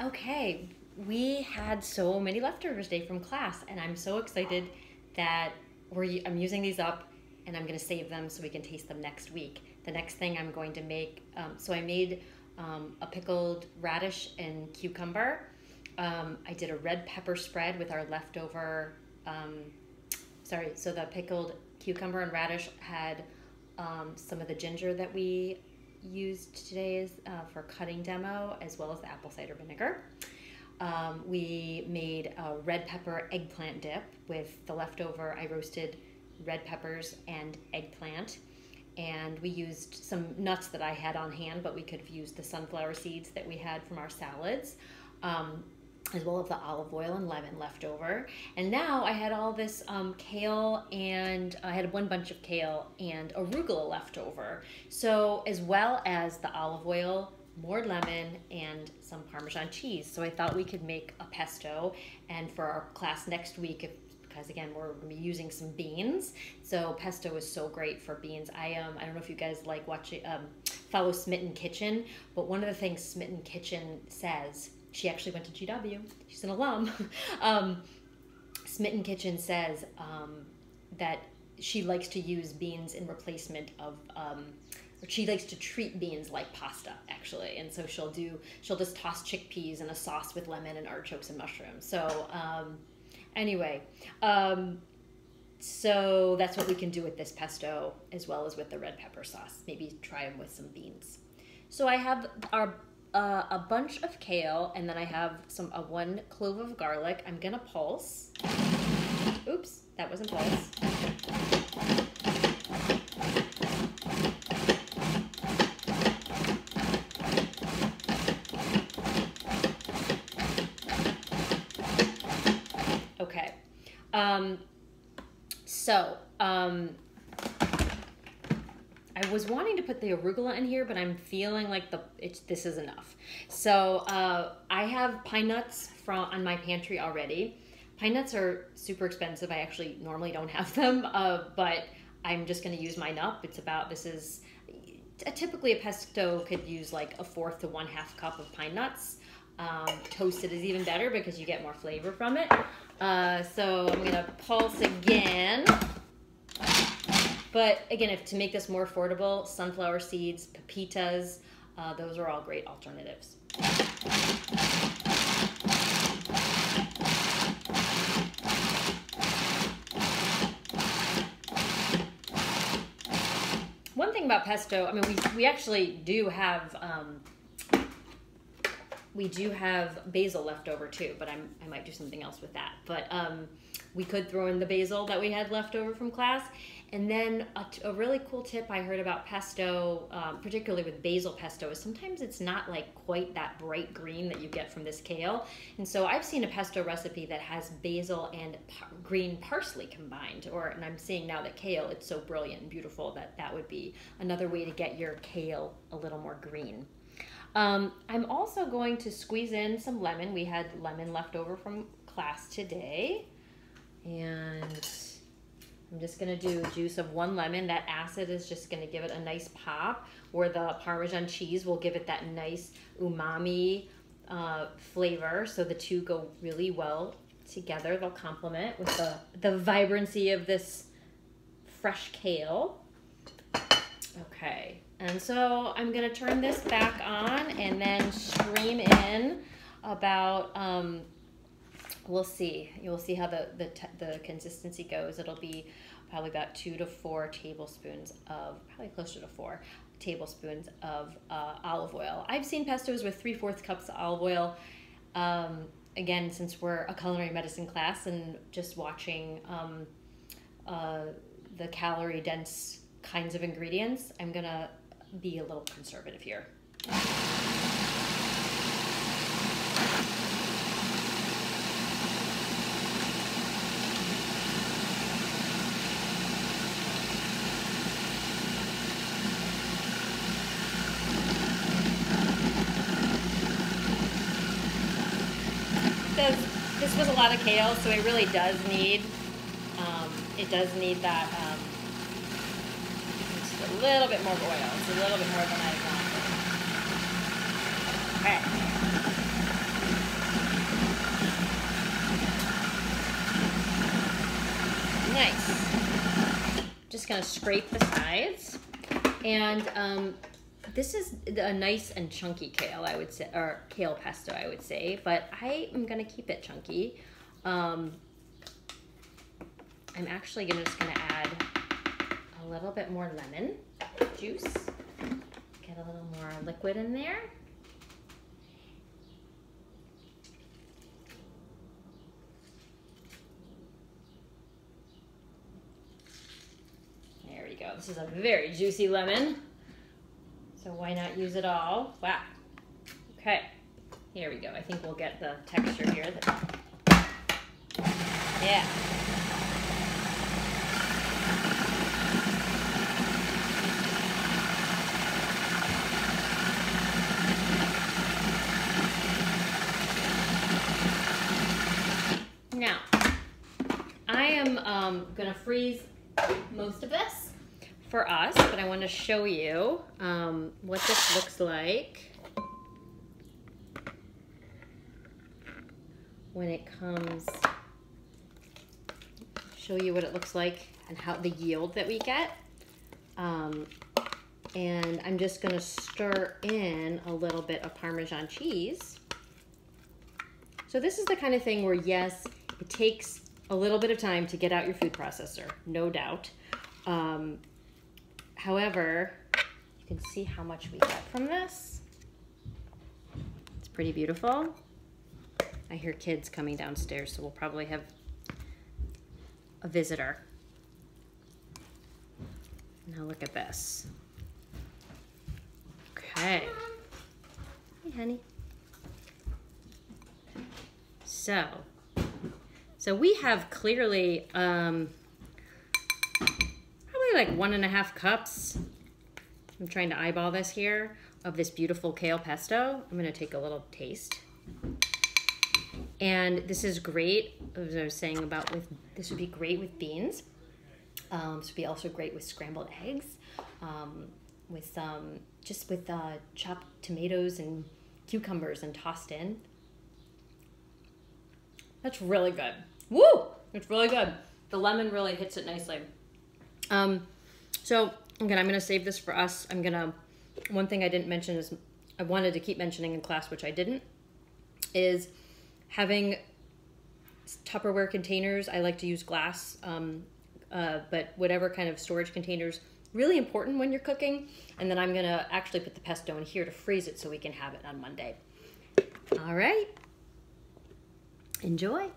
Okay, we had so many leftovers today from class, and I'm so excited that I'm using these up, and I'm going to save them so we can taste them next week. The next thing I'm going to make, so I made a pickled radish and cucumber. I did a red pepper spread with our leftover. So the pickled cucumber and radish had some of the ginger that we used today for cutting demo, as well as the apple cider vinegar. We made a red pepper eggplant dip with the leftover. I roasted red peppers and eggplant, and we used some nuts that I had on hand, but we could have used the sunflower seeds that we had from our salads. As well as the olive oil and lemon left over. And now I had all this kale, and I had one bunch of kale and arugula left over. So as well as the olive oil, more lemon, and some Parmesan cheese. So I thought we could make a pesto, and for our class next week, because again, we're going to be using some beans. So pesto is so great for beans. I don't know if you guys like watching, follow Smitten Kitchen, but one of the things Smitten Kitchen says, she actually went to GW. She's an alum. Smitten Kitchen says that she likes to use beans in replacement of, or she likes to treat beans like pasta, actually. And so she'll just toss chickpeas in a sauce with lemon and artichokes and mushrooms. So anyway, so that's what we can do with this pesto, as well as with the red pepper sauce. Maybe try them with some beans. So I have a bunch of kale, and then I have one clove of garlic. I'm gonna pulse. Oops, that wasn't pulse. Okay. I was wanting to put the arugula in here, but I'm feeling like this is enough. So I have pine nuts on my pantry already. Pine nuts are super expensive. I actually normally don't have them, but I'm just going to use mine up. Typically a pesto could use like 1/4 to 1/2 cup of pine nuts. Toasted is even better because you get more flavor from it. So I'm going to pulse again. But again, to make this more affordable, sunflower seeds, pepitas, those are all great alternatives. One thing about pesto, I mean, we actually do have basil left over too, but I might do something else with that. But we could throw in the basil that we had left over from class. And then a really cool tip I heard about pesto, particularly with basil pesto, is sometimes it's not like quite that bright green that you get from this kale. And so I've seen a pesto recipe that has basil and green parsley combined. And I'm seeing now that kale, it's so brilliant and beautiful that would be another way to get your kale a little more green. I'm also going to squeeze in some lemon. We had lemon left over from class today. And I'm just going to do juice of 1 lemon. That acid is just going to give it a nice pop, where the Parmesan cheese will give it that nice umami flavor. So the two go really well together. They'll complement with the vibrancy of this fresh kale. Okay, and so I'm going to turn this back on and then stream in about... we'll see. You'll see how the consistency goes. It'll be probably about 2 to 4 tablespoons of, probably closer to 4 tablespoons of olive oil. I've seen pestos with 3/4 cups of olive oil. Again, since we're a culinary medicine class and just watching the calorie dense kinds of ingredients, I'm gonna be a little conservative here. This was a lot of kale, so it really does need, that, just a little bit more oil. It's a little bit more than I wanted. Okay. just gonna scrape the sides. And this is a nice and chunky kale, I would say, or kale pesto, I would say, but I am gonna keep it chunky. I'm actually just gonna add a little bit more lemon juice. Get a little more liquid in there. There we go. This is a very juicy lemon. So why not use it all? Wow. Okay, here we go. I think we'll get the texture here. Yeah. Now, I am gonna freeze most of this for us, but I want to show you what this looks like when it comes. Show you what it looks like and how the yield that we get. And I'm just going to stir in a little bit of Parmesan cheese. So this is the kind of thing where, yes, it takes a little bit of time to get out your food processor, no doubt. However, you can see how much we get from this. It's pretty beautiful. I hear kids coming downstairs, so we'll probably have a visitor. Now look at this. Okay. Hey, honey. So we have clearly probably like 1.5 cups. I'm trying to eyeball this here of this beautiful kale pesto. I'm gonna take a little taste. And this is great, as I was saying about this would be great with beans. This would be also great with scrambled eggs, with chopped tomatoes and cucumbers and tossed in. That's really good. Woo! It's really good. The lemon really hits it nicely. So again, I'm gonna save this for us. One thing I didn't mention is I wanted to keep mentioning in class, which I didn't, is having Tupperware containers. I like to use glass, but whatever kind of storage containers, really important when you're cooking. And then I'm gonna actually put the pesto in here to freeze it so we can have it on Monday. All right, enjoy.